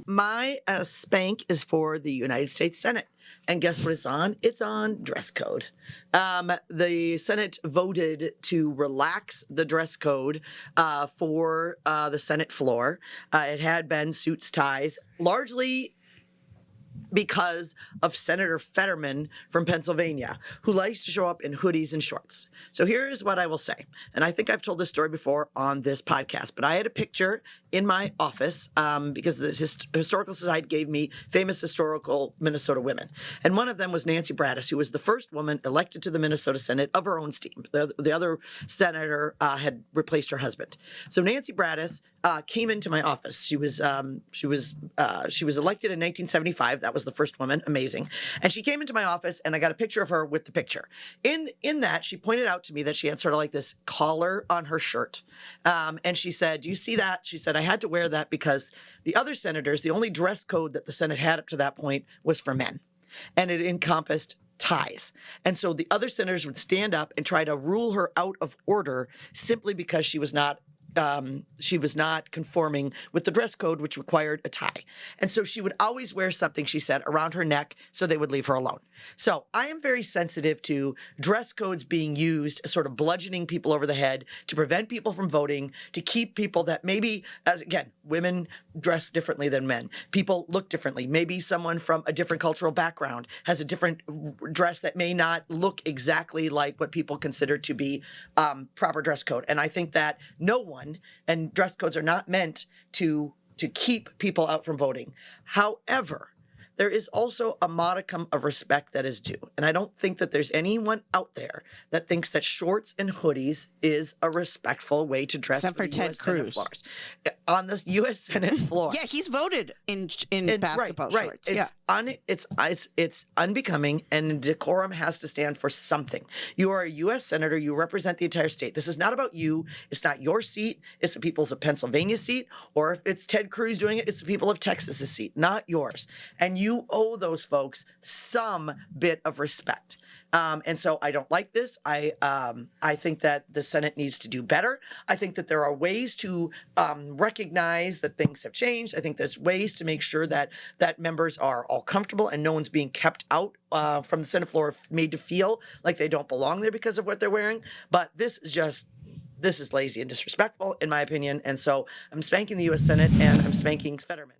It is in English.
My spank is for the United States Senate. And guess what it's on? It's on dress code. The Senate voted to relax the dress code for the Senate floor. It had been suits, ties, largely because of Senator Fetterman from Pennsylvania, who likes to show up in hoodies and shorts. So here's what I will say. And I think I've told this story before on this podcast, but I had a picture in my office because the Historical Society gave me famous historical Minnesota women. And one of them was Nancy Brataas, who was the first woman elected to the Minnesota Senate of her own steam. The other senator had replaced her husband. So Nancy Brataas came into my office. She was elected in 1975. That was the first woman. Amazing. And she came into my office, and I got a picture of her with the picture. In that, she pointed out to me that she had sort of like this collar on her shirt. And she said, "Do you see that?" She said, "I had to wear that because the other senators, the only dress code that the Senate had up to that point was for men. And it encompassed ties. And so the other senators would stand up and try to rule her out of order simply because she was not conforming with the dress code, which required a tie. And so she would always wear something, she said, around her neck so they would leave her alone. So I am very sensitive to dress codes being used as sort of bludgeoning people over the head to prevent people from voting, to keep people that maybe, as again, women dress differently than men. People look differently. Maybe someone from a different cultural background has a different dress that may not look exactly like what people consider to be proper dress code. And I think that no one, and dress codes are not meant to keep people out from voting. However, there is also a modicum of respect that is due. And I don't think that there's anyone out there that thinks that shorts and hoodies is a respectful way to dress. Except for Ted Cruz. On the U.S. Senate floor. Yeah, he's voted in basketball shorts. Right. It's unbecoming, and decorum has to stand for something. You are a U.S. Senator. You represent the entire state. This is not about you. It's not your seat. It's the people's of Pennsylvania seat. Or if it's Ted Cruz doing it, it's the people of Texas's seat, not yours. And you owe those folks some bit of respect. And so I don't like this. I think that the Senate needs to do better. I think that there are ways to recognize that things have changed. I think there's ways to make sure that members are all comfortable and no one's being kept out from the Senate floor, made to feel like they don't belong there because of what they're wearing. But this is lazy and disrespectful, in my opinion. And so I'm spanking the U.S. Senate, and I'm spanking Fetterman.